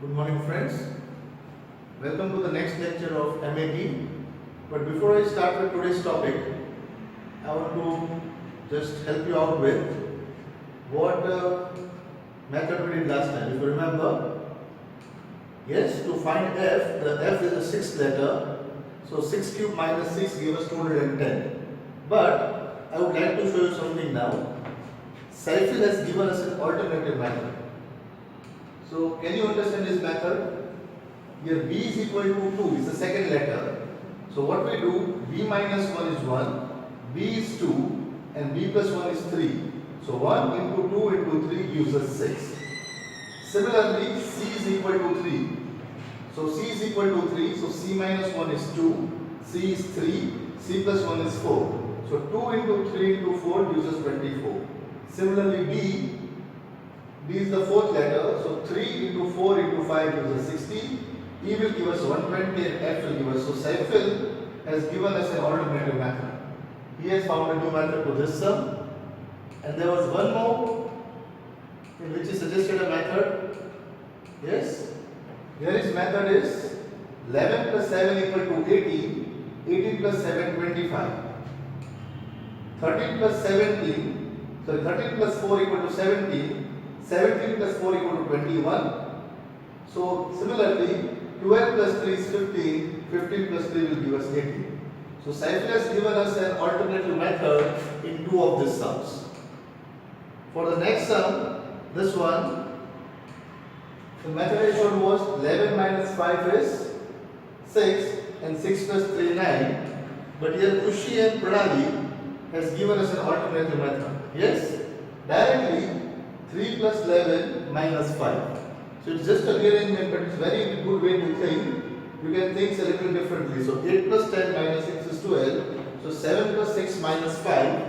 Good morning, friends. Welcome to the next lecture of MAT. But before I start with today's topic, I want to just help you out with what method we did last time. If you remember, yes, to find f, the f is the sixth letter. So 6 cube minus 6 gives us 210. But I would like to show you something now. Saiful has given us an alternative method. So can you understand this method? Here b is equal to 2 is the second letter. So what we do, b minus 1 is 1, b is 2 and b plus 1 is 3. So 1 into 2 into 3 gives us 6. Similarly, c is equal to 3. So c is equal to 3, so c minus 1 is 2, c is 3, c plus 1 is 4. So 2 into 3 into 4 gives us 24. Similarly, b is the fourth letter, so 3 into 4 into 5 gives us 60, E will give us 120 and F will give us. So Saiful has given us an alternative method. He has found a new method to this sum. And there was one more in which he suggested a method. Yes? Here his method is 11 plus 7 equal to 18, 18 plus 7 25. 13 plus 17, so 13 plus 4 equal to 17, 17 plus 4 equal to 21. So similarly, 12 plus 3 is 15, 15 plus 3 will give us 18. So Saiful has given us an alternative method in two of these sums. For the next sum, this one, the method I showed was 11 minus 5 is 6 and 6 plus 3 9. But here Kushi and Pranali has given us an alternative method. Yes? Directly 3 plus 11 minus 5. So it's just a rearrangement, but it's very good way to think. You can think a little differently. So 8 plus 10 minus 6 is 12. So 7 plus 6 minus 5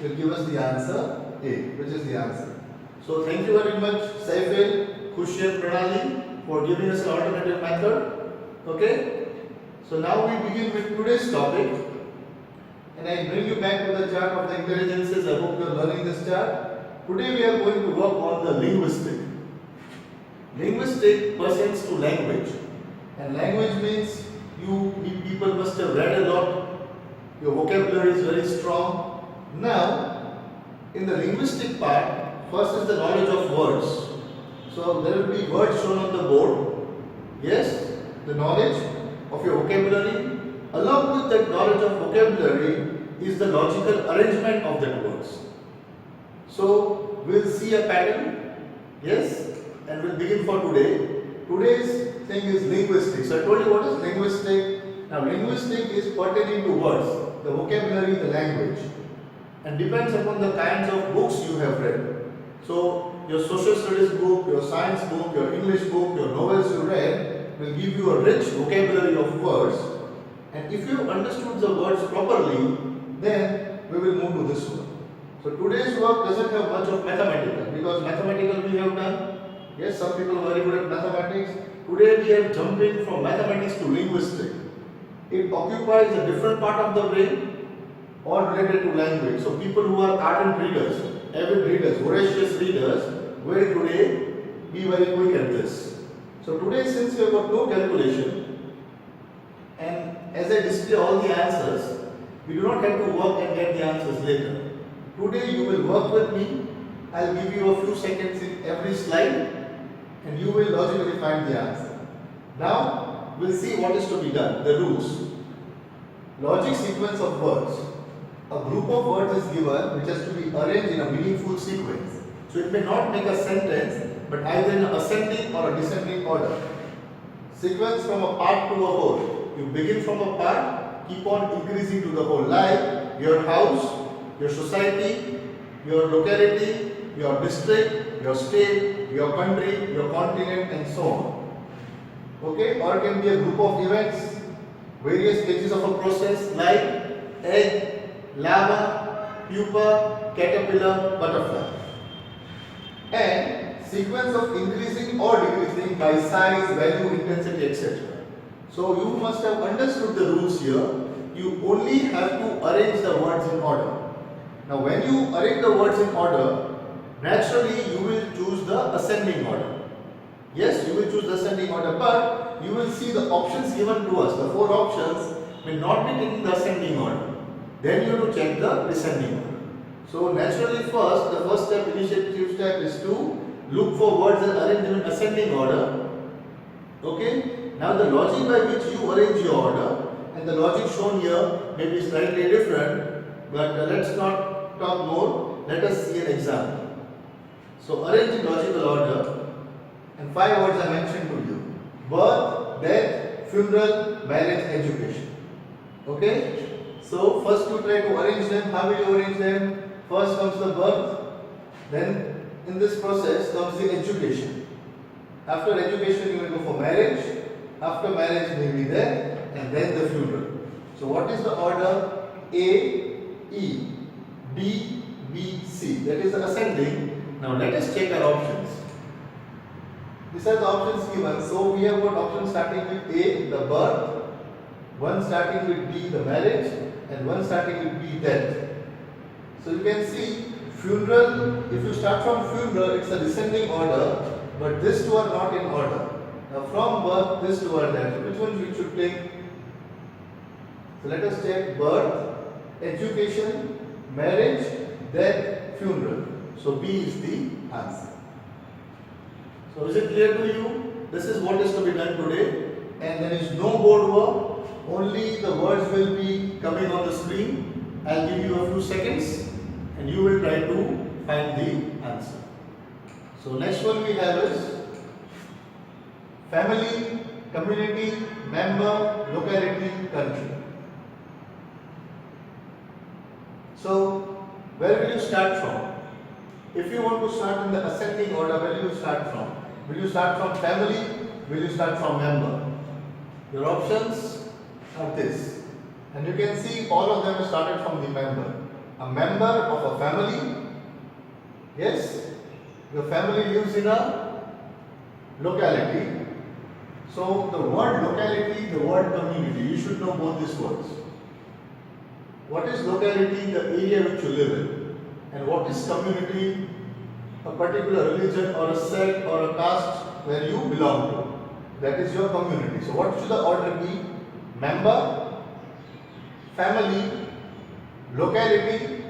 will give us the answer 8, which is the answer. So thank you very much, Saiful, Khushi and Pranali, for giving us an alternative method. Okay? So now we begin with today's topic. And I bring you back to the chart of the intelligences. I hope you are learning this chart. Today we are going to work on the linguistic. Linguistic pertains to language, and language means you people must have read a lot, your vocabulary is very strong. Now, in the linguistic part, first is the knowledge of words. So there will be words shown on the board. Yes, the knowledge of your vocabulary. Along with that knowledge of vocabulary is the logical arrangement of that words. So we'll see a pattern. Yes. And we'll begin for today. Today's thing is linguistic. So I told you what is linguistic. Now linguistic is pertaining to words, the vocabulary, the language, and depends upon the kinds of books you have read. So your social studies book, your science book, your English book, your novels you read will give you a rich vocabulary of words. And if you understood the words properly, then we will move to this one. So today's work doesn't have much of mathematical, because mathematical we have done. Yes, some people are very good at mathematics. Today we are jumping from mathematics to linguistic. It occupies a different part of the brain, all related to language. So people who are ardent readers, avid readers, voracious readers, will today be very quick at this. So today, since we have got no calculation, and as I display all the answers, we do not have to work and get the answers later. Today you will work with me. I'll give you a few seconds in every slide, and you will logically find the answer. Now, we'll see what is to be done, the rules. Logic sequence of words. A group of words is given which has to be arranged in a meaningful sequence. So it may not make a sentence, but either in an ascending or a descending order. Sequence from a part to a whole. You begin from a part, keep on increasing to the whole. Like your house, your society, your locality, your district, your state, your country, your continent, and so on. Okay? Or it can be a group of events, various stages of a process like egg, larva, pupa, caterpillar, butterfly. And sequence of increasing or decreasing by size, value, intensity, etc. So you must have understood the rules here. You only have to arrange the words in order. Now when you arrange the words in order, naturally you will choose the ascending order. Yes, you will choose the ascending order, but you will see the options given to us. The four options may not be taking the ascending order. Then you have to check the descending order. So naturally first, the first step, initiative step is to look for words and arrange them in ascending order. Okay? Now the logic by which you arrange your order and the logic shown here may be slightly different, but let's not talk more. Let us see an example. So arrange in logical order. And 5 words are mentioned to you: birth, death, funeral, marriage, education. Okay? So first you try to arrange them. How will you arrange them? First comes the birth, then in this process comes the education. After education you will go for marriage, after marriage maybe death, and then the funeral. So what is the order? A, E, D, B, C. That is the ascending. Now let us check our options. These are the options given. So we have got options starting with A, the birth, one starting with D, the marriage, and one starting with B, death. So you can see funeral, if you start from funeral, it's a descending order, but these two are not in order. Now from birth, these two are there. So which one we should take? So let us check birth, education, marriage, death, funeral. So B is the answer. So is it clear to you? This is what is to be done today, and there is no board work, only the words will be coming on the screen. I'll give you a few seconds and you will try to find the answer. So next one we have is family, community, member, locality, country. So where will you start from? If you want to start in the ascending order, where will you start from? Will you start from family? Will you start from member? Your options are this. And you can see all of them started from the member. A member of a family. Yes? Your family lives in a locality. So the word locality, the word community, you should know both these words. What is locality? The area which you live in. And what is community? A particular religion or a sect or a caste where you belong to. That is your community. So what should the order be? Member, family, locality,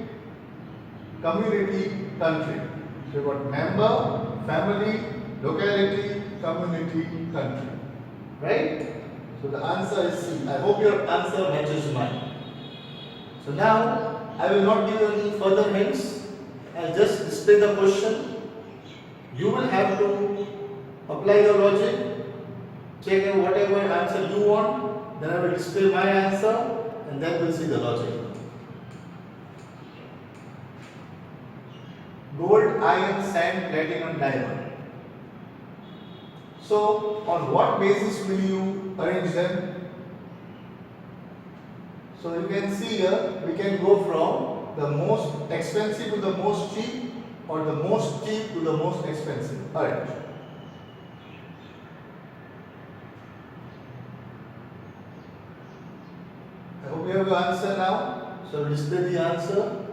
community, country. So you got member, family, locality, community, country. Right? So the answer is C. I hope your answer matches mine. So now I will not give you any further hints. I'll just display the question. You will have to apply your logic, check whatever answer you want, then I will display my answer and then we'll see the logic. Gold, iron, sand, platinum, diamond. So on what basis will you arrange them? So you can see here, we can go from the most expensive to the most cheap, or the most cheap to the most expensive. Alright. I hope you have your answer now. So display the answer.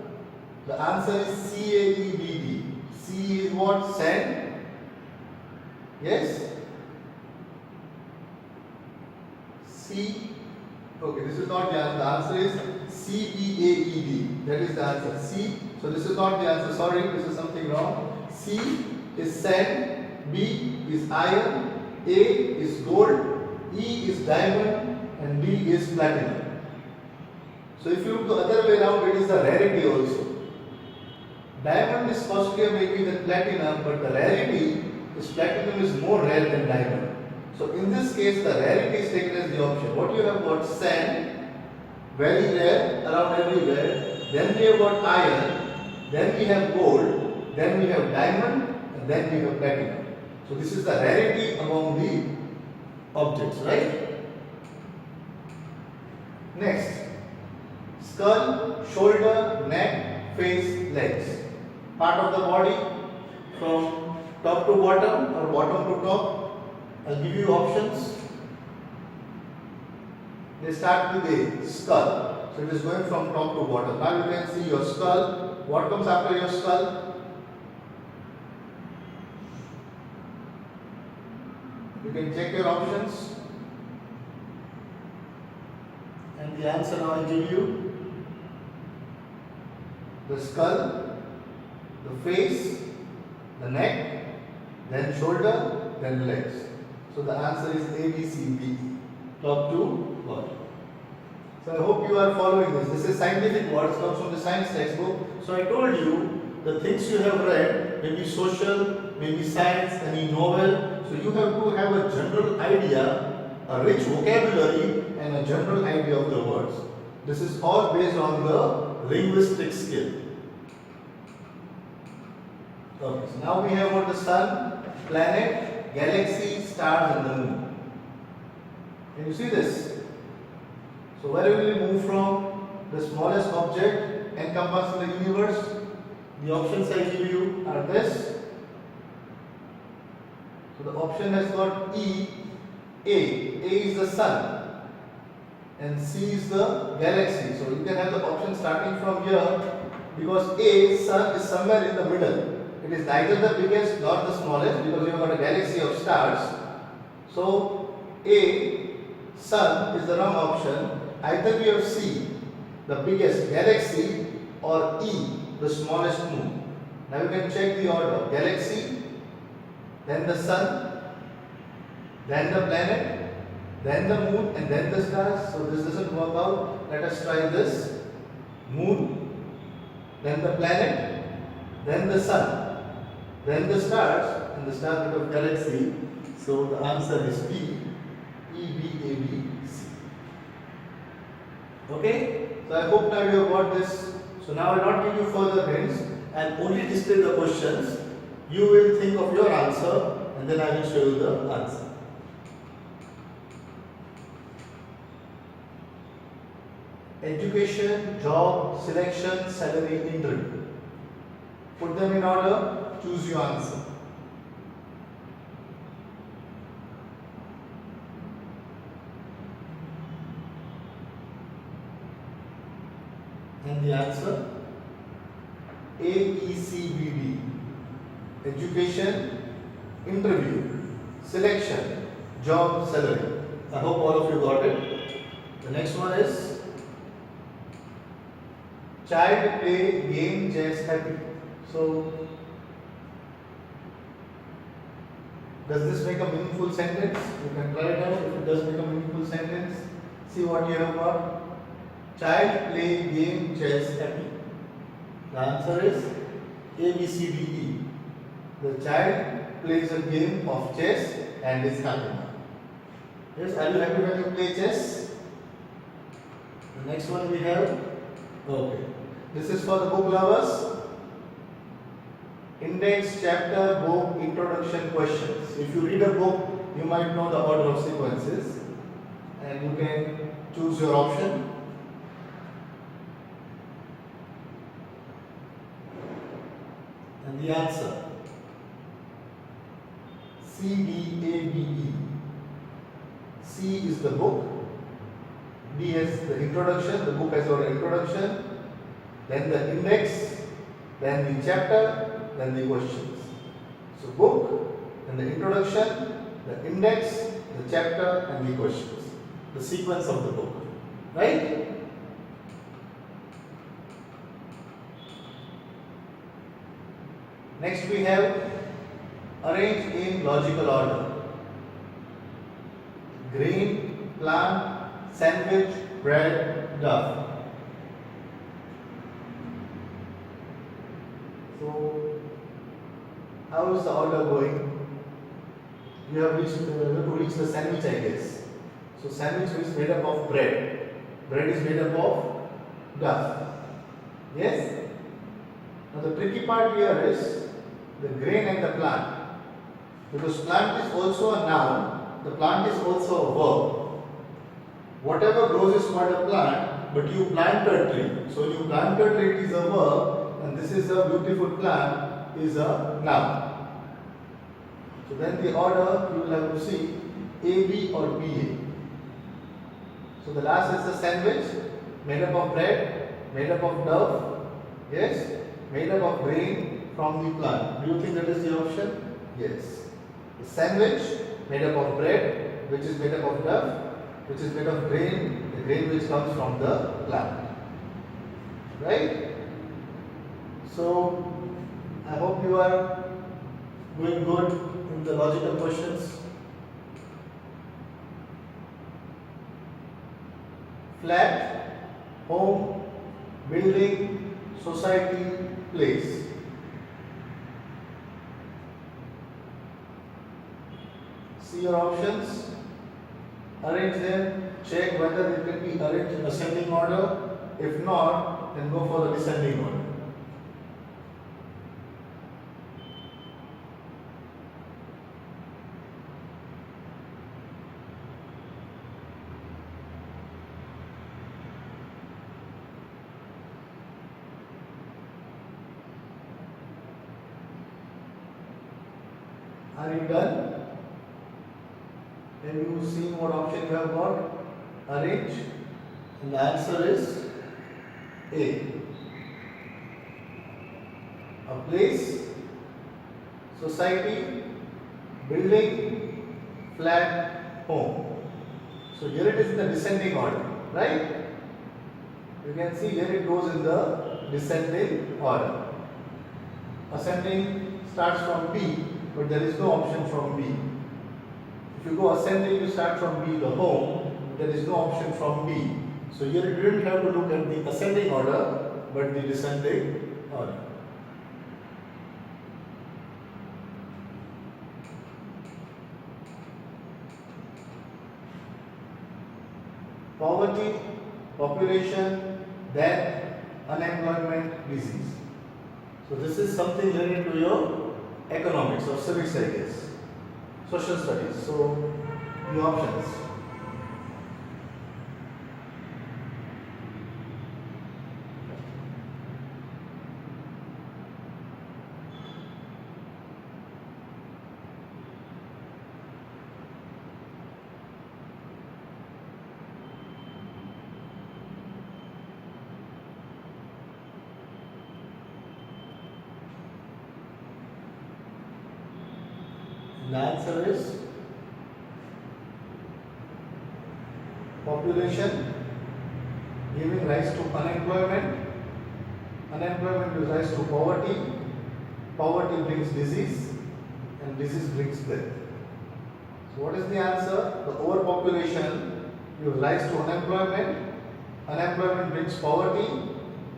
The answer is CAEBD. C is what? Sand. Yes? C. Okay, this is not the answer. The answer is CBAED. That is the answer. C. So this is not the answer. Sorry, this is something wrong. C is sand. B is iron. A is gold. E is diamond. And D is platinum. So if you look the other way around, it is the rarity also. Diamond is costlier maybe than platinum, but the rarity is platinum is more rare than diamond. So in this case, the rarity is taken as the option. What you have got? Sand, very rare, around everywhere. Then we have got iron. Then we have gold. Then we have diamond, and then we have platinum. So this is the rarity among the objects, right? Next, skull, shoulder, neck, face, legs. Part of the body from top to bottom or bottom to top. I'll give you options. They start with a skull. So it is going from top to bottom. Now you can see your skull. What comes after your skull? You can check your options. And the answer now I give you: the skull, the face, the neck, then shoulder, then legs. So the answer is A, B, C, D. Top two words. So I hope you are following this. This is scientific words, comes from the science textbook. So I told you the things you have read, maybe social, maybe science, any novel. So you have to have a general idea, a rich vocabulary, and a general idea of the words. This is all based on the linguistic skill. Okay, so now we have about the sun, planet, galaxy, stars, and the moon. Can you see this? So where will we move from? The smallest object encompassed in the universe. The options I give you are this. So the option has got E, A. A is the sun and C is the galaxy. So you can have the option starting from here, because A, sun, is somewhere in the middle. It is neither the biggest nor the smallest, because you have got a galaxy of stars. So A, sun, is the wrong option. Either we have C, the biggest galaxy, or E, the smallest moon. Now you can check the order: galaxy, then the sun, then the planet, then the moon, and then the stars. So this doesn't work out. Let us try this: moon, then the planet, then the sun, then the stars, and the stars become galaxy. So the answer is B, E, B, A, B, C. Okay? So I hope now you have got this. So now I will not give you further hints and only display the questions. You will think of your answer and then I will show you the answer. Education, job, selection, salary, interview. Put them in order, choose your answer. And the answer: A, E, C, B, D. Education, interview, selection, job, salary. I hope all of you got it. The next one is child, play, game, chess, happy. So, does this make a meaningful sentence? You can try it out. If it does make a meaningful sentence, see what you have got. Child, play, game, chess, happy. The answer is A, B, C, D, E. The child plays a game of chess and is happy. Yes, are you happy when you play chess? The next one we have, okay. This is for the book lovers. Index, chapter, book, introduction, questions. If you read a book, you might know the order of sequences and you can choose your option. And the answer: C, D, A, B, E. C is the book, D has the introduction, the book has got an introduction, then the index, then the chapter, then the questions. So book, then the introduction, the index, the chapter, and the questions. The sequence of the book. Right? Next we have arrange in logical order. Grain, plant, sandwich, bread, duff. So, how is the order going? You have to reach the sandwich, I guess. So sandwich is made up of bread. Bread is made up of duff. Yes? Now the tricky part here is the grain and the plant. Because plant is also a noun, the plant is also a verb. Whatever grows is called a plant, but you plant a tree. So you plant a tree, it is a verb, and this is a beautiful plant is a noun. So then the order you will have to see A, B or B, A. So the last is the sandwich, made up of bread, made up of dough, yes, made up of grain from the plant. Do you think that is the option? Yes. The sandwich, made up of bread, which is made up of duff, which is made of grain, the grain which comes from the plant. Right? So, I hope you are doing good in the logical questions. Flat, home, building, society, place. See your options, arrange them, check whether they can be arranged in ascending order. If not, then go for the descending order. Are you done? Have you seen what option you have got? Arrange. And the answer is A. A place, society, building, flat, home. So here it is in the descending order, right? You can see here it goes in the descending order. Ascending starts from B, but there is no option from B. If you go ascending, you start from B, the home, there is no option from B. So here you didn't have to look at the ascending order, but the descending order. Poverty, population, death, unemployment, disease. So this is something related to your economics or civics, I guess. Social studies. So the options. The answer is population giving rise to unemployment, unemployment gives rise to poverty, poverty brings disease, and disease brings death. So what is the answer? The overpopulation gives rise to unemployment, unemployment brings poverty,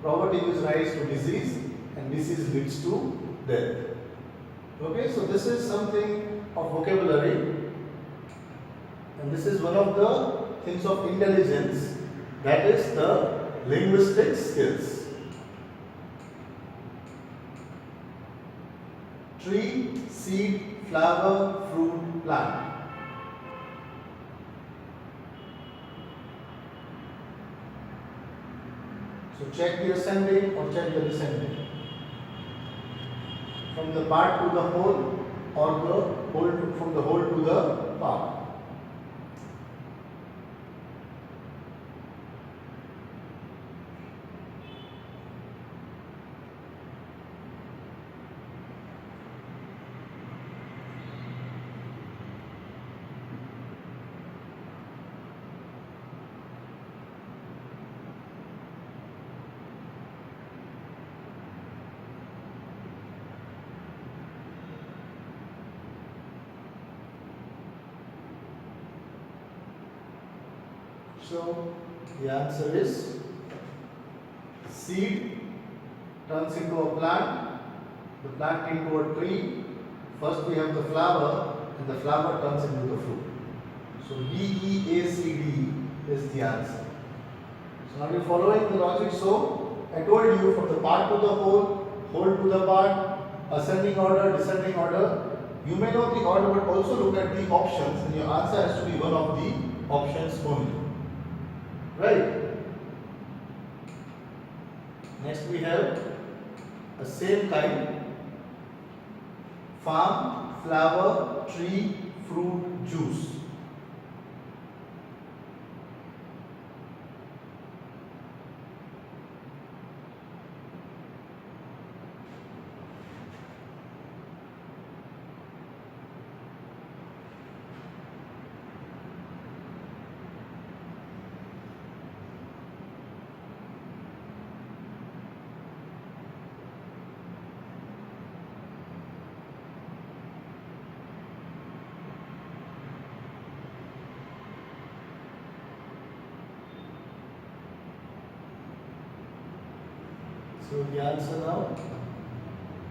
poverty gives rise to disease, and disease leads to death. Okay, so this is something of vocabulary, and this is one of the things of intelligence, that is the linguistic skills. Tree, seed, flower, fruit, plant. So check the ascending or check the descending. From the part to the whole, or the whole from the whole to the part. So the answer is seed turns into a plant, the plant into a tree. First we have the flower, and the flower turns into the fruit. So BEACD is the answer. So now you're following the logic. So I told you from the part to the whole to the part, ascending order, descending order. You may know the order, but also look at the options, and your answer has to be one of the options only. Right? Next we have a same kind: farm, flower, tree, fruit, juice. So the answer now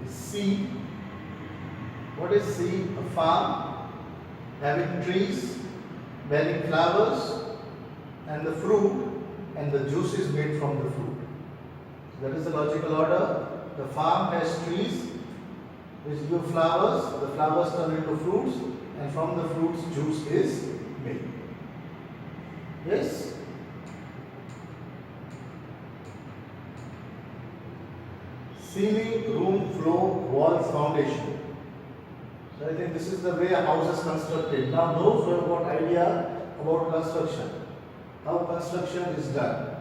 is C. What is C? A farm having trees, bearing flowers, and the fruit, and the juice is made from the fruit. So that is the logical order. The farm has trees which give flowers, the flowers turn into fruits, and from the fruits juice is made. Yes? Ceiling, room, floor, walls, foundation. So I think this is the way a house is constructed. Now those who have got idea about construction, how construction is done.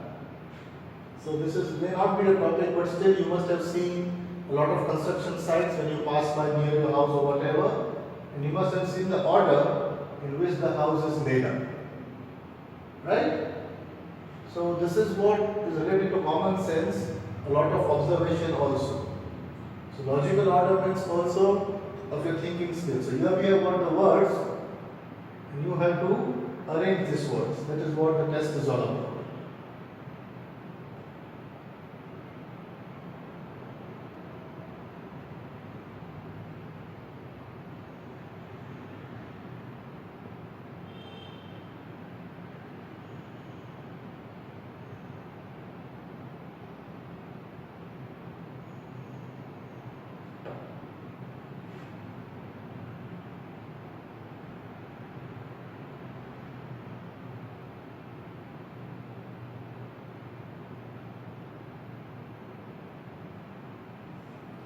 So this may not be a topic, but still you must have seen a lot of construction sites when you pass by near your house or whatever, and you must have seen the order in which the house is laid up. Right? So this is what is related to common sense, a lot of observation also. So logical order means also of your thinking skills. So here we have got the words, and you have to arrange these words. That is what the test is all about.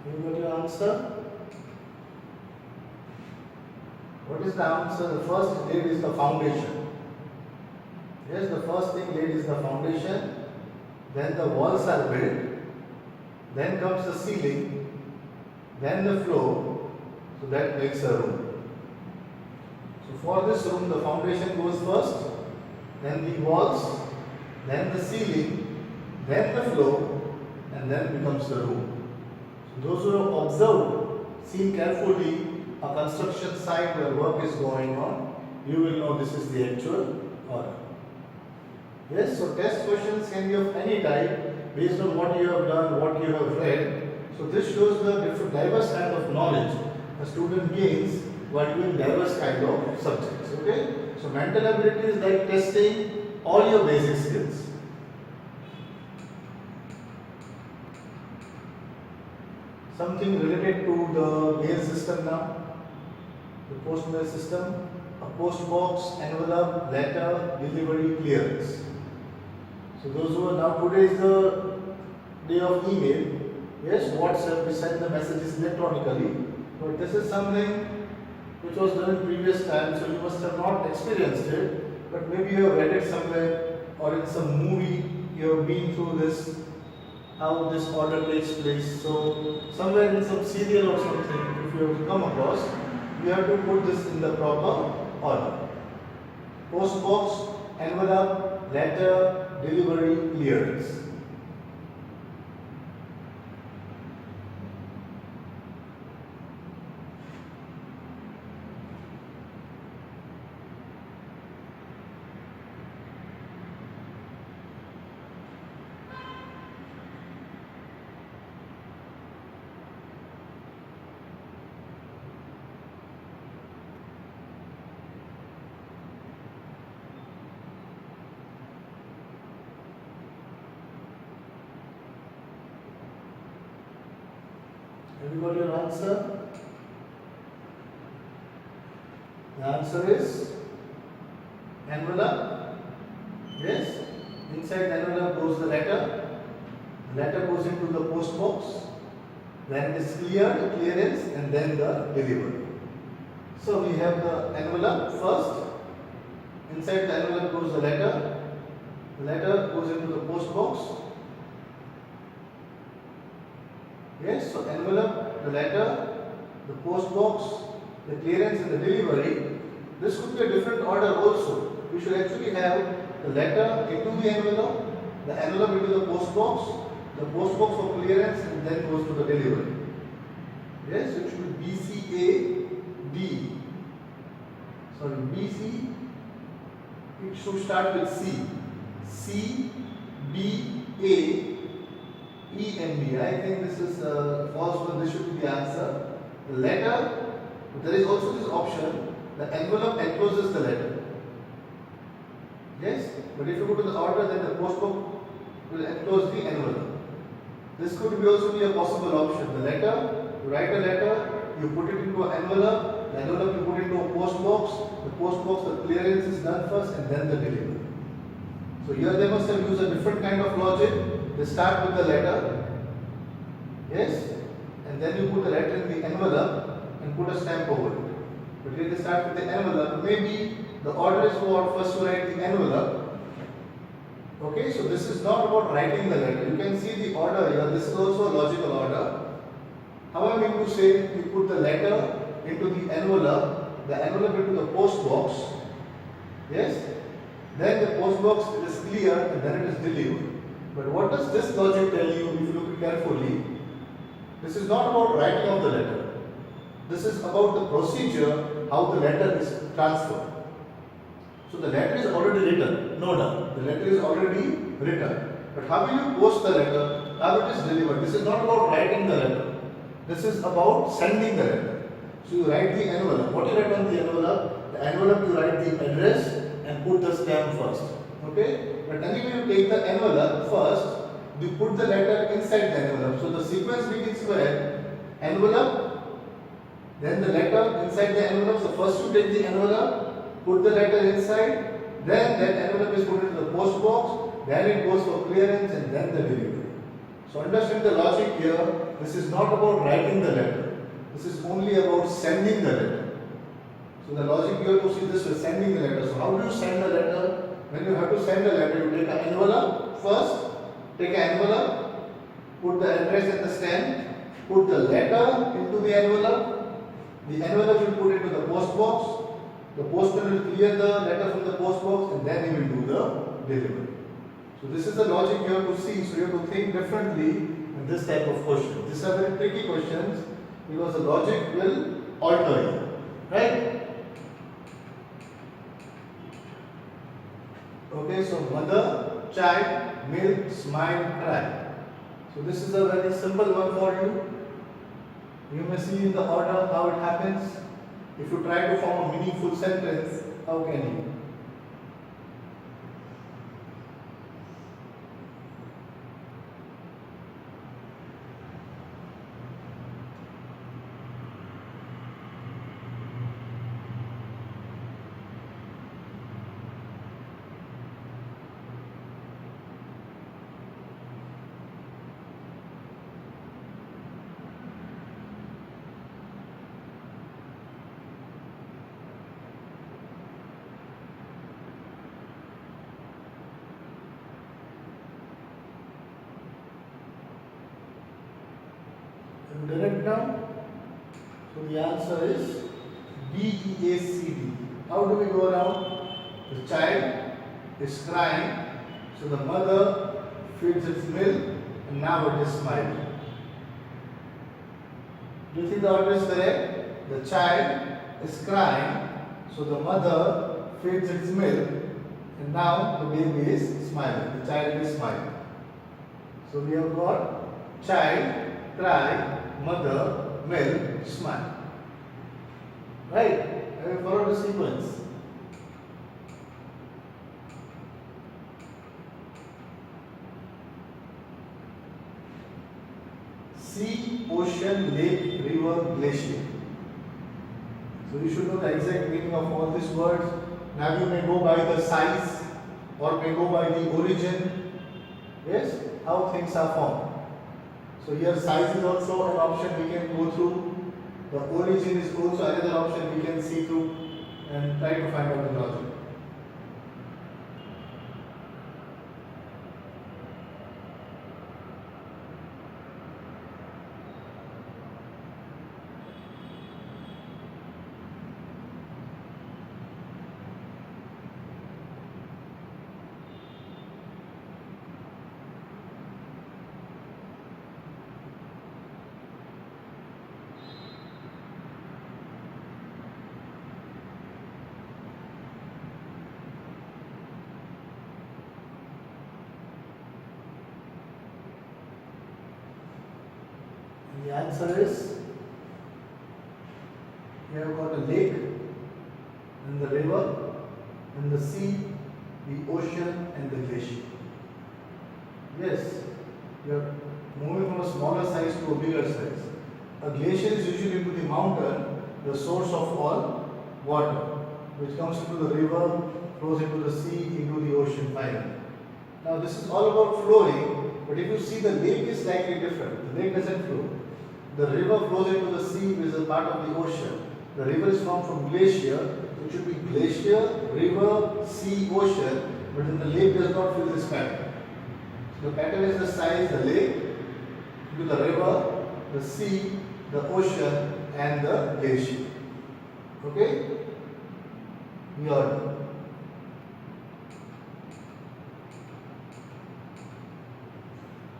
You got your answer? What is the answer? The first laid is the foundation. Yes, the first thing laid is the foundation. Then the walls are built. Then comes the ceiling. Then the floor. So that makes a room. So for this room, the foundation goes first. Then the walls. Then the ceiling. Then the floor. And then becomes the room. Those who have observed, seen carefully a construction site where work is going on, you will know this is the actual order. Yes, so test questions can be of any type based on what you have done, what you have read. So this shows the different diverse kind of knowledge a student gains while doing diverse kind of subjects. Okay, so mental ability is like testing all your basic skills. Something related to the mail system now, the post mail system, a post box, envelope, letter, delivery, clearance. So those who are now, today is the day of email. Yes, WhatsApp, we send the messages electronically, but this is something which was done in previous times, so you must have not experienced it, but maybe you have read it somewhere or in some movie you have been through this, how this order takes place. So somewhere in some serial or something, if you have come across, you have to put this in the proper order. Post box, envelope, letter, delivery, clearance. Have you got your answer? The answer is envelope. Yes. Inside the envelope goes the letter. The letter goes into the post box. Then it is cleared, clearance, and then the delivery. So we have the envelope first. Inside the envelope goes the letter. The letter goes into the post box. Yes, so envelope, the letter, the post box, the clearance and the delivery. This could be a different order also. We should actually have the letter into the envelope into the post box for clearance, and then goes to the delivery. Yes, so it should be BCAD. Sorry, BC. It should start with C. C, B, A, E, ENV. I think this is false one. This should be the answer. The letter. There is also this option. The envelope encloses the letter. Yes, but if you go to the order, then the post box will enclose the envelope. This could be also be a possible option. The letter, you write a letter, you put it into an envelope. The envelope you put into a post box. The post box, the clearance is done first, and then the delivery. So here they must have used a different kind of logic. They start with the letter, yes, and then you put the letter in the envelope and put a stamp over it. But here they start with the envelope. Maybe the order is for first to write the envelope. Okay, so this is not about writing the letter. You can see the order here. This is also a logical order. How I mean to say, you put the letter into the envelope into the post box. Yes. Then the post box is clear and then it is delivered. But what does this logic tell you if you look carefully? This is not about writing of the letter. This is about the procedure, how the letter is transferred. So the letter is already written, no doubt. The letter is already written. But how will you post the letter? How it is delivered? This is not about writing the letter. This is about sending the letter. So you write the envelope. What you write on the envelope? The envelope you write the address and put the stamp first. Okay? But anyway, you take the envelope first, you put the letter inside the envelope. So the sequence begins where envelope, then the letter inside the envelope. So first you take the envelope, put the letter inside, then that envelope is put into the post box, then it goes for clearance and then the delivery. So understand the logic here. This is not about writing the letter. This is only about sending the letter. So the logic here to see this is sending the letter. So how do you send the letter? When you have to send the letter, you take an envelope first, take an envelope, put the address and the stamp, put the letter into the envelope you put into the post box, the postman will clear the letter from the post box and then he will do the delivery. So this is the logic you have to see, so you have to think differently in this type of question. These are very tricky questions because the logic will alter you, right? Okay, so mother, child, milk, smile, cry. So this is a very simple one for you. You may see in the order how it happens. If you try to form a meaningful sentence, how can you? Direct down. So the answer is B, E, A, C, D. How do we go around? The child is crying, so the mother feeds its milk and now it is smiling. Do you think the order is correct? The child is crying, so the mother feeds its milk and now the baby is smiling. The child is smiling. So we have got child, cry, mother, milk, smile. Right? Have you followed the sequence? Sea, ocean, lake, river, glacier. So you should know the exact meaning of all these words. Now you may go by the size or may go by the origin. Yes? How things are formed. So here size is also an option we can go through. The origin is also another option we can see through and try to find out the logic. The answer is we have got a lake, and the river, and the sea, the ocean, and the glacier. Yes, we are moving from a smaller size to a bigger size. A glacier is usually into the mountain, the source of all water, which comes into the river, flows into the sea, into the ocean finally. Now this is all about flowing, but if you see, the lake is slightly different. The lake doesn't flow. The river flows into the sea, which is a part of the ocean. The river is formed from glacier, so it should be glacier, river, sea, ocean, but then the lake does not fill this pattern. So the pattern is the size, the lake, into the river, the sea, the ocean, and the glacier. Okay? We are done.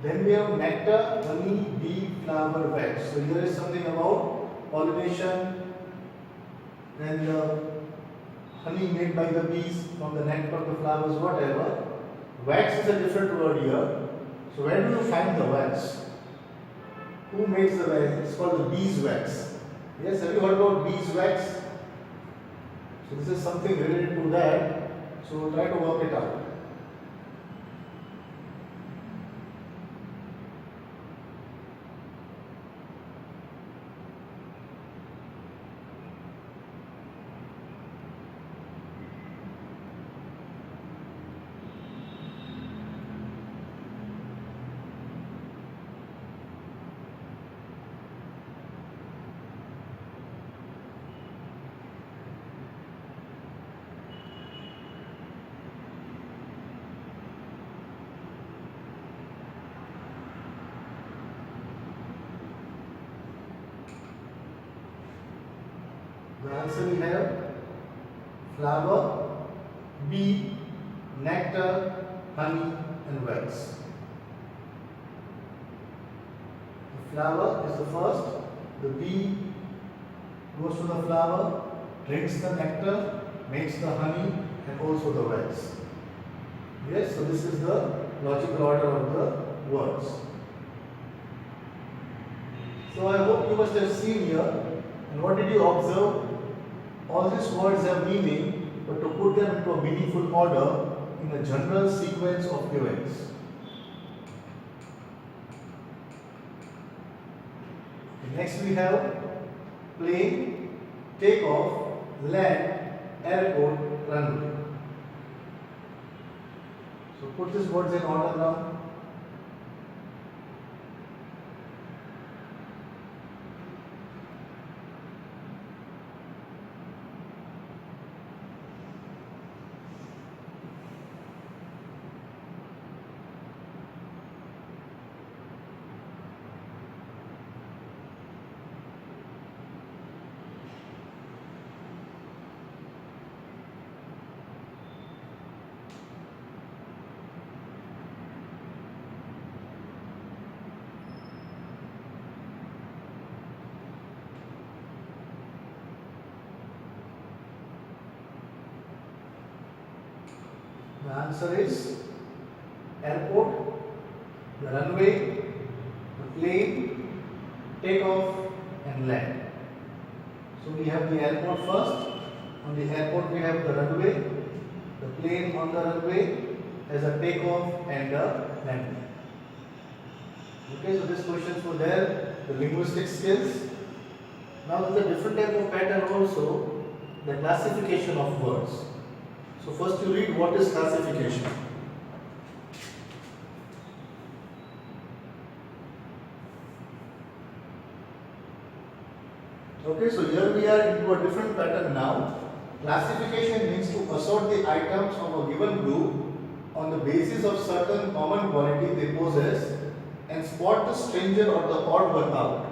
Then we have nectar, honey, bee, flower, wax. So here is something about pollination and honey made by the bees from the nectar of the flowers, whatever. Wax is a different word here. So where do you find the wax? Who makes the wax? It's called the beeswax. Yes, have you heard about beeswax? So this is something related to that. So try to work it out. The answer we have flower, bee, nectar, honey, and wax. The flower is the first. The bee goes to the flower, drinks the nectar, makes the honey, and also the wax. Yes, so this is the logical order of the words. So I hope you must have seen here. And what did you observe? All these words have meaning, but to put them into a meaningful order in a general sequence of events. Next we have plane, takeoff, land, airport, runway. So put these words in order now. The answer is airport, the runway, the plane, takeoff, and land. So we have the airport first. On the airport we have the runway, the plane on the runway as a takeoff and a landing. Okay, so these questions were there, the linguistic skills. Now there's a different type of pattern also, the classification of words. So first you read what is classification. Okay, so here we are into a different pattern now. Classification means to assort the items of a given group on the basis of certain common quality they possess and spot the stranger or the odd one out.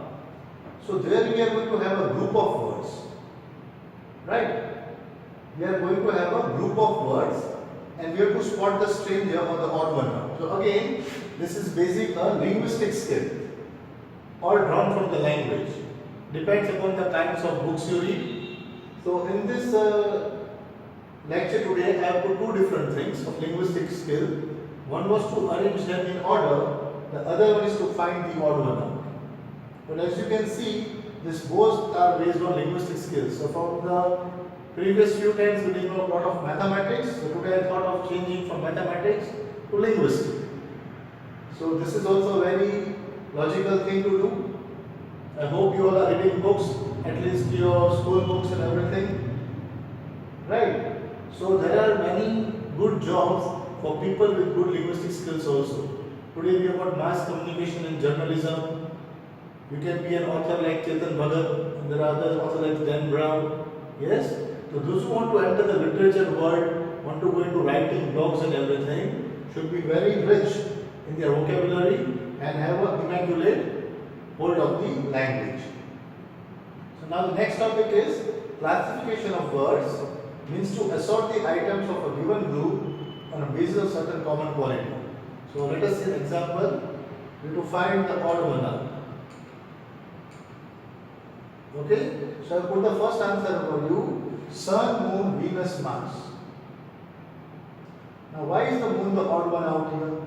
So there we are going to have a group of words, right? We are going to have a group of words and we have to spot the stranger or the odd one out. So again, this is basic linguistic skill, all drawn from the language. Depends upon the kinds of books you read. So in this lecture today, I have put two different things of linguistic skill. One was to arrange them in order, the other one is to find the odd one out. But as you can see, this both are based on linguistic skills. So from the previous few times we did a lot of mathematics. So today I thought of changing from mathematics to linguistics. So this is also a very logical thing to do. I hope you all are reading books, at least your school books and everything. Right? So there are many good jobs for people with good linguistic skills also. Today we have got mass communication and journalism. You can be an author like Chetan Bhagat, and there are other authors like Dan Brown. Yes? So those who want to enter the literature world, want to go into writing, blogs and everything, should be very rich in their vocabulary and have an immaculate hold of the language. So now the next topic is classification of words, means to assort the items of a given group on a basis of certain common quality. So let us see an example. We have to find the odd one out. Okay, so I put the first answer for you: Sun, Moon, Venus, Mars. Now, why is the Moon the odd one out here?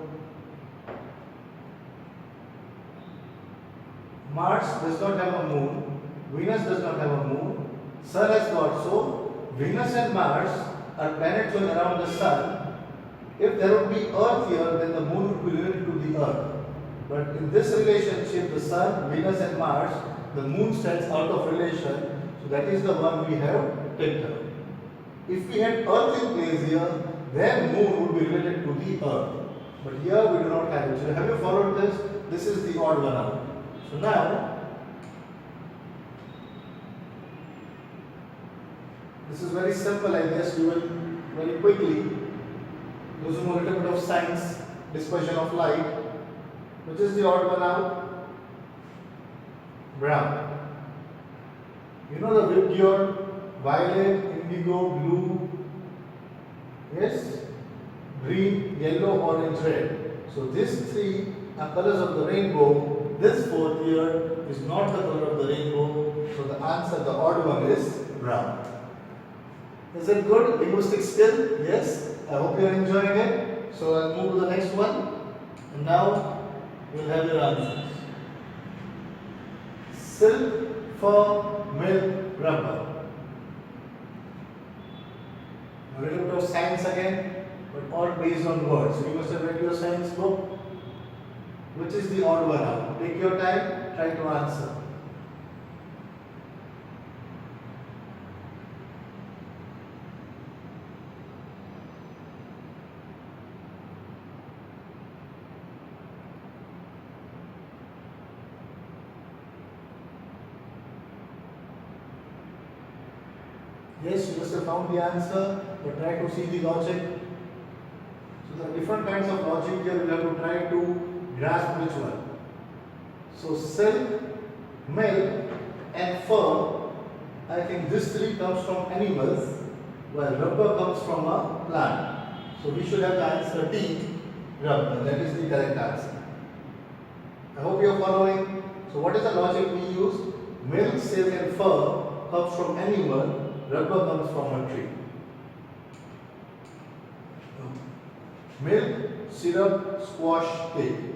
Mars does not have a moon, Venus does not have a moon, Sun has got. So Venus and Mars are planets going around the Sun. If there would be Earth here, then the Moon would be related to the Earth. But in this relationship, the Sun, Venus and Mars, the Moon stands out of relation. So that is the one we have picked up. If we had Earth in place here, then Moon would be related to the Earth. But here we do not have it. So have you followed this? This is the odd one out. So now, this is very simple, I guess. We will very quickly use a little bit of science, dispersion of light. Which is the odd one out? Brown. You know the Vibgyor, violet, indigo, blue, yes, green, yellow, orange, red. So these three are colors of the rainbow. This fourth here is not the color of the rainbow. So the answer, the odd one, is brown. Is it good? Linguistic skill? Yes. I hope you are enjoying it. So I'll move to the next one. And now we'll have your answers. Silk, fur, milk, rubber. A little bit of science again, but all based on words. So you must have read your science book. Which is the odd one out? Take your time, try to answer. Yes, you must have found the answer, but try to see the logic. So there are different kinds of logic here. We have to try to grasp which one. So silk, milk and fur, I think this three comes from animals, while rubber comes from a plant. So we should have the answer D, rubber. That is the correct answer. I hope you are following. So what is the logic we use? Milk, silk and fur comes from animal, rubber comes from a tree. Milk, syrup, squash, cake.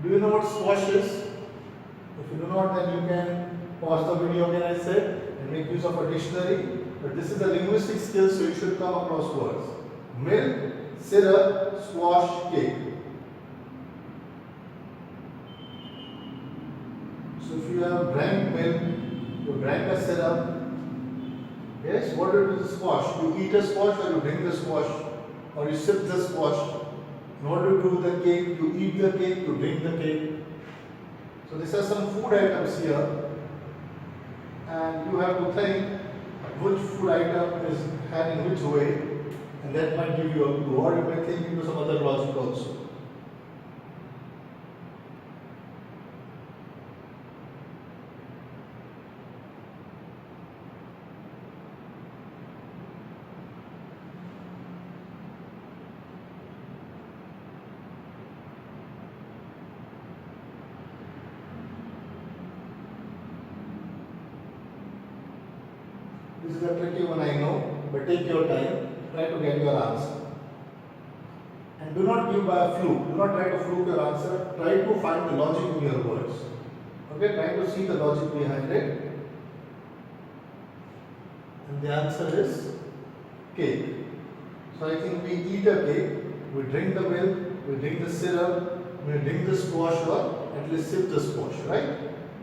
Do you know what squash is? If you do not, then you can pause the video again, I said, and make use of a dictionary. But this is a linguistic skill, so you should come across words. Milk, syrup, squash, cake. So if you have drank milk, you drank a syrup, yes, what do you do with the squash? You eat a squash or you drink the squash? Or you sip the squash? And what do you do with the cake? You eat the cake, you drink the cake. So these are some food items here. And you have to think which food item is had in which way. And that might give you a clue. Or you may think into some other logic also. This is a tricky one, I know, but take your time, try to get your answer. And do not give by a fluke. Do not try to fluke your answer. Try to find the logic in your words. Okay, try to see the logic behind it. And the answer is cake. So I think we eat a cake, we drink the milk, we drink the syrup, we drink the squash or at least sip the squash, right?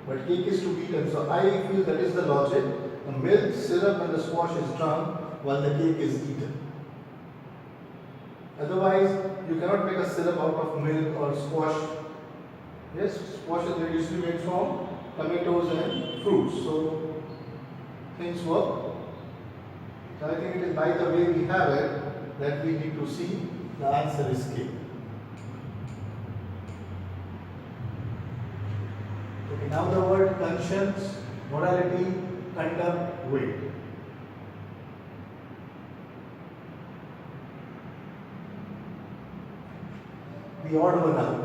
But cake is to be eaten. So I feel that is the logic. The milk, syrup and the squash is drunk while the cake is eaten. Otherwise, you cannot make a syrup out of milk or squash. Yes, squash is usually made from tomatoes and fruits. So things work. So I think it is by the way we have it that we need to see the answer is cake. Okay, now the word conscience, morality, conduct, weight. The odd one out.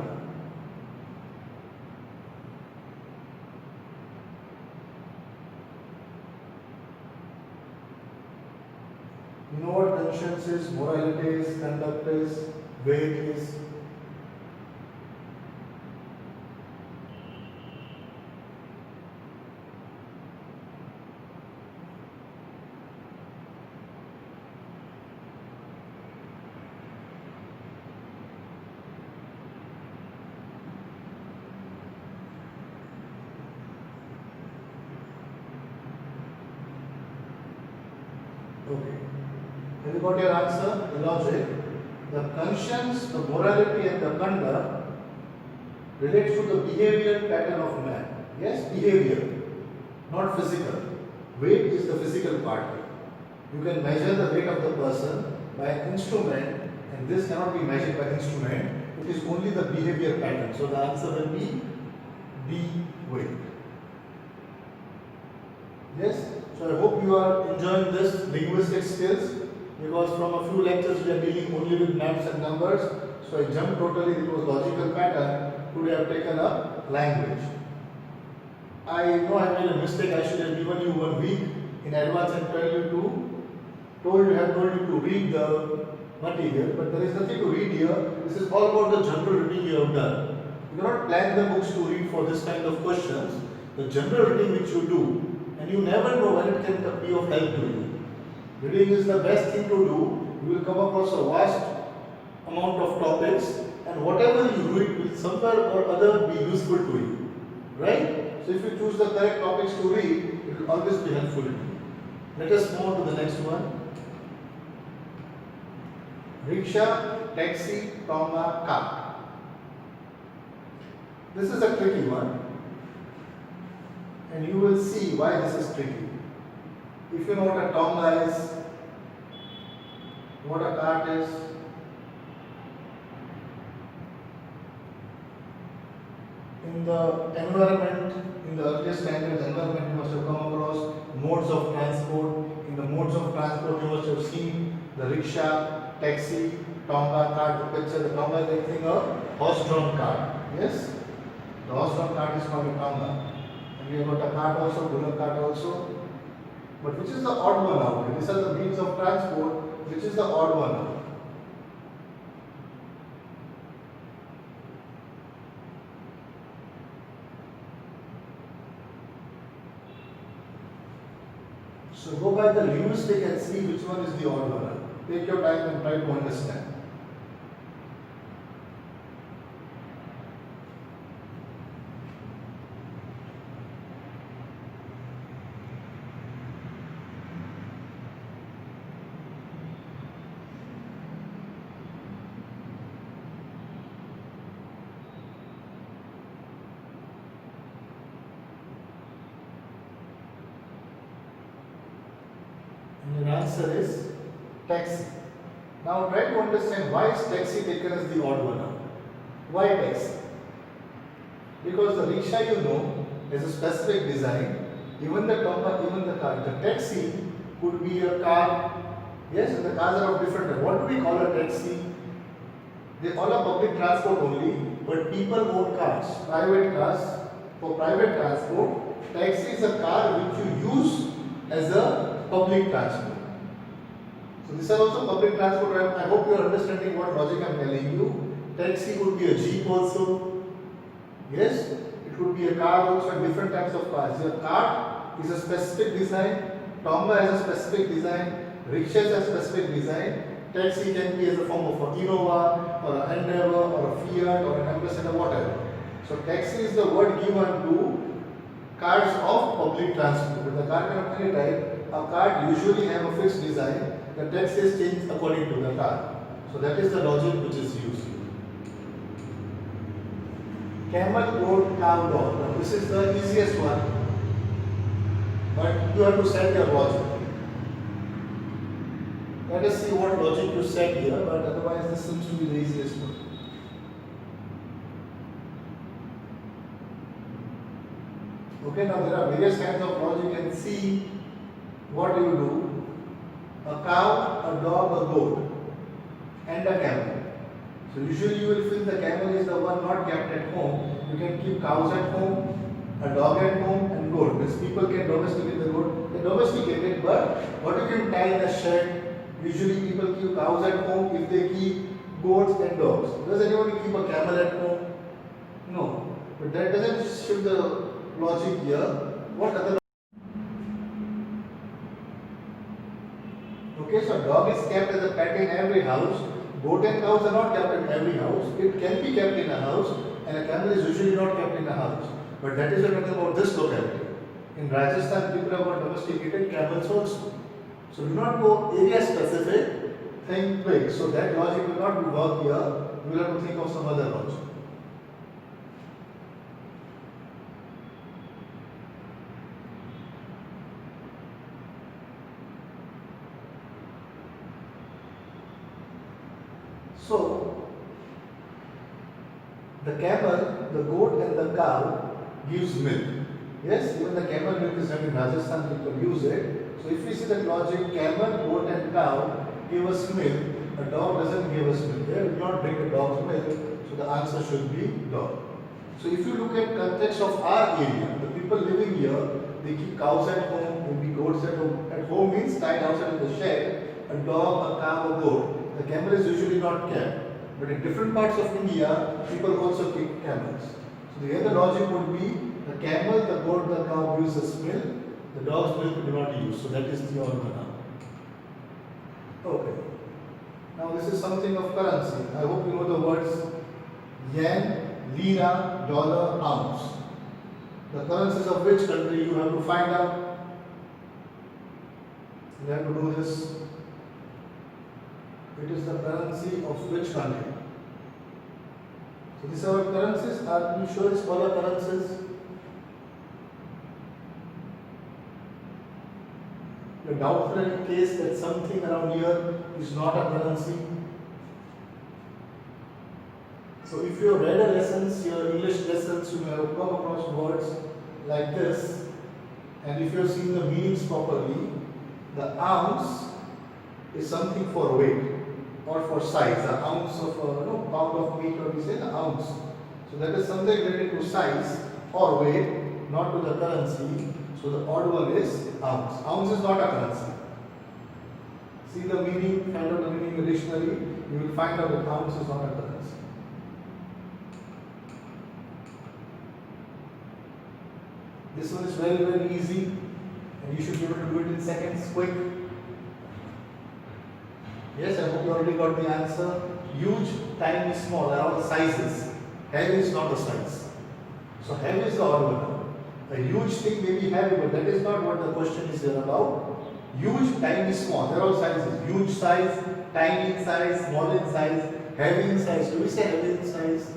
You know what conscience is, morality is, conduct is, weight is. Okay. Have you got your answer? The logic. The conscience, the morality and the conduct relates to the behavior pattern of man. Yes, behavior, not physical. Weight is the physical part. You can measure the weight of the person by an instrument, and this cannot be measured by instrument. It is only the behavior pattern. So the answer will be D, weight. Yes? So I hope you are enjoying this linguistic skills, because from a few lectures we are dealing only with maths and numbers. So I jumped totally, it was logical pattern. Today I have taken up language. I know I made a mistake. I should have given you 1 week in advance and told you to read the material, but there is nothing to read here. This is all about the general reading you have done. You cannot plan the books to read for this kind of questions. The general reading which you do, and you never know when it can be of help to you. Reading is the best thing to do. You will come across a vast amount of topics, and whatever you do, it will somewhere or other be useful to you. Right? So if you choose the correct topics to read, it will always be helpful to you. Let us move on to the next one. Rickshaw, taxi, tonga, car. This is a tricky one, and you will see why this is tricky. If you know what a tonga is, what a cart is, in the environment, in the earlier standards environment, you must have come across modes of transport. In the modes of transport, you must have seen the rickshaw, taxi, tonga, cart. The picture, the tonga is like a horse-drawn cart. Yes, the horse-drawn cart is called a tonga. And we have got a cart also, bullock cart also. But which is the odd one out? These are the means of transport. Which is the odd one out? So go by the linguistic and see which one is the odd one out. Take your time and try to understand. And your answer is taxi. Now try to understand why is taxi taken as the odd one out. Why taxi? Because the rickshaw, you know, has a specific design. Even the tonga, even the car. The taxi could be a car. Yes, and the cars are of different. What do we call a taxi? They all are public transport only, but people own cars, private cars. For private transport, taxi is a car which you use as a public transport. So these are also public transport. I hope you are understanding what logic I am telling you. Taxi would be a jeep also. Yes, it could be a car also, and different types of cars. Your car is a specific design. Tonga has a specific design. Rickshaws have specific design. Taxi can be as a form of an Innova or an Endeavour or a Fiat or an Ambassador, whatever. So taxi is the word given to cars of public transport. With the car can of any type, a car usually have a fixed design. The taxi is changed according to the car. So that is the logic which is used. Camel, goat, cow, dog. Now this is the easiest one, but you have to set your logic. Let us see what logic you set here, but otherwise this seems to be the easiest one. Okay, now there are various kinds of logic, and see what you do. A cow, a dog, a goat, and a camel. So usually you will feel the camel is the one not kept at home. You can keep cows at home, a dog at home, and goat. Means people can domesticate the goat. They domesticate it, but what you can tie in a shed. Usually people keep cows at home if they keep goats and dogs. Does anyone keep a camel at home? No. But that doesn't shift the logic here. What other? Okay, so dog is kept as a pet in every house. Goat and cows are not kept in every house. It can be kept in a house, and a camel is usually not kept in a house. But that is what I'm talking about this locality. In Rajasthan, people have got domesticated camels also. So do not go area specific, think big. So that logic will not work here. You will have to think of some other logic. So the camel, the goat and the cow gives milk. Yes, even the camel milk is done in Rajasthan, people use it. So if we see the logic, camel, goat and cow give us milk, a dog doesn't give us milk. They will not drink a dog's milk, so the answer should be dog. So if you look at context of our area, the people living here, they keep cows at home, maybe goats at home. At home means tied outside in the shed, a dog, a cow, a goat. The camel is usually not kept. But in different parts of India, people also keep camels. So the other logic would be the camel, the goat, the cow gives us milk. The dog's milk we do not use, so that is the order. Okay. Now this is something of currency. I hope you know the words yen, lira, dollar, ounce. The currencies of which country you have to find out. You have to do this. It is the currency of which country? So these are our currencies. Are you sure it's all our currencies? The doubtful case that something around here is not a currency. So if you have read a lessons, your English lessons, you may have come across words like this, and if you have seen the meanings properly, the ounce is something for weight or for size. An ounce of pound of meat, or we say the ounce. So that is something related to size or weight, not to the currency. So the odd one is ounce. Ounce is not a currency. See the meaning, find out the meaning in the dictionary, you will find out that ounce is not a currency. This one is very, very easy, and you should be able to do it in seconds, quick. Yes, I hope you already got the answer. Huge, tiny, small, they are all sizes. Heavy is not a size. So heavy is the odd one. A huge thing may be heavy, but that is not what the question is here about. Huge, tiny, small, they are all sizes. Huge size, tiny in size, small in size, heavy in size. Do we say heavy in size?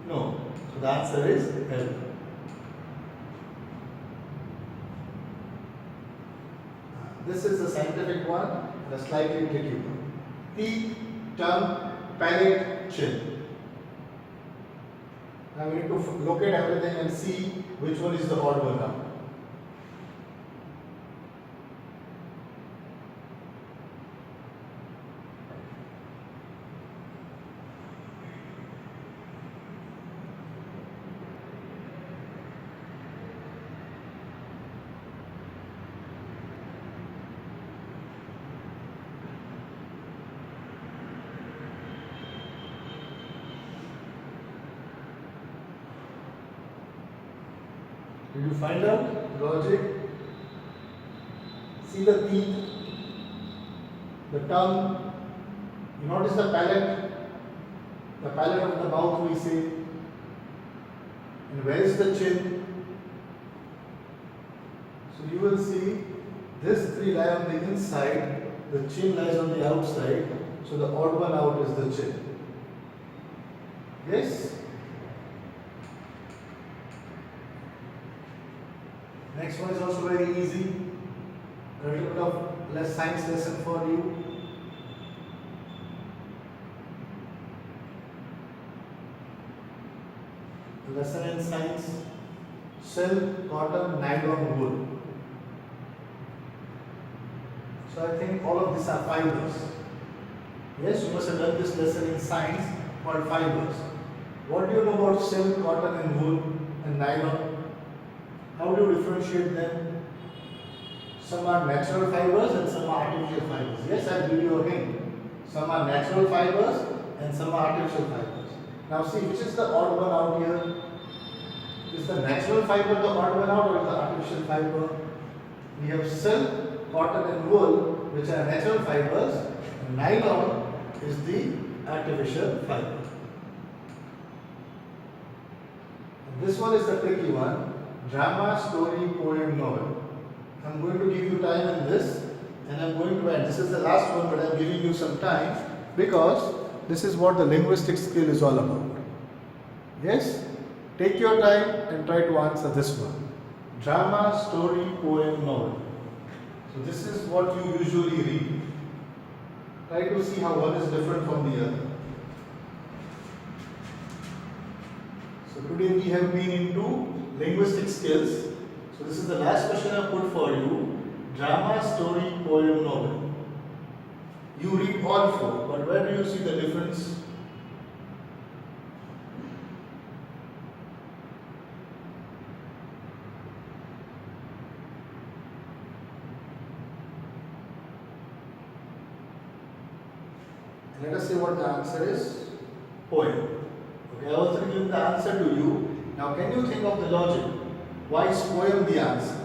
No. So the answer is heavy. This is the scientific one, the slightly tricky one. Teeth, tongue, palate, chin. Now we need to locate everything and see which one is the odd one now. Did you find out logic? See the teeth, the tongue. You notice the palate of the mouth we say. And where is the chin? So you will see this three lie on the inside, the chin lies on the outside. So the odd one out is the chin. Yes? Next one is also very easy. A little bit of less science lesson for you. Lesson in science: silk, cotton, nylon, wool. So I think all of these are fibers. Yes, you must have done this lesson in science called fibers. What do you know about silk, cotton and wool and nylon? How do you differentiate them? Some are natural fibers and some are artificial fibers. Yes, I'll give you a hint. Some are natural fibers and some are artificial fibers. Now see, which is the odd one out here? Is the natural fiber the odd one out or is the artificial fiber? We have silk, cotton and wool, which are natural fibers, and nylon is the artificial fiber. And this one is the tricky one: drama, story, poem, novel. I'm going to give you time in this, and I'm going to end. This is the last one, but I'm giving you some time because this is what the linguistic skill is all about. Yes? Take your time and try to answer this one. Drama, story, poem, novel. So this is what you usually read. Try to see how one is different from the other. So today we have been into linguistic skills. So this is the last question I put for you. Drama, story, poem, novel. You read all four, but where do you see the difference? Let us see what the answer is. Poem. Okay, I also given the answer to you. Now can you think of the logic? Why is poem the answer?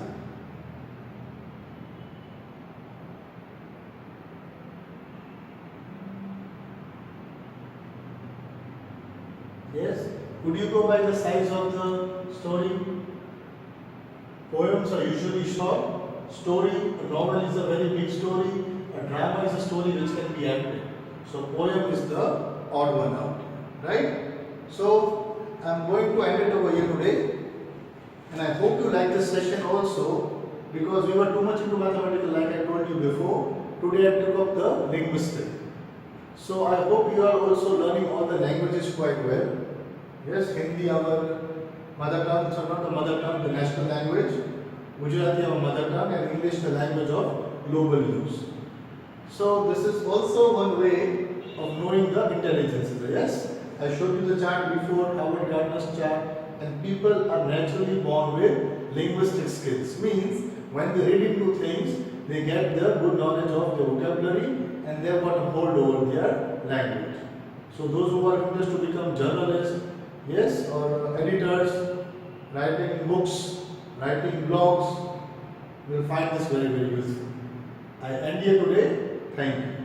Yes? Could you go by the size of the story? Poems are usually short. Story, a novel is a very big story. A drama is a story which can be epic. So poem is the odd one out. Right? So I am going to end it over here today. And I hope you like this session also, because we were too much into mathematical like I told you before. Today I took up the linguistic. So I hope you are also learning all the languages quite well. Yes, Hindi our mother tongue, so not the mother tongue, the national language. Gujarati our mother tongue, and English the language of global use. So this is also one way of knowing the intelligences. Yes, I showed you the chart before, Howard Gardner's chart, and people are naturally born with linguistic skills. Means when they read into things, they get the good knowledge of the vocabulary and they have got a hold over their language. So those who are interested to become journalists, yes, or editors, writing books, writing blogs, will find this very, very useful. I end here today. Thank you.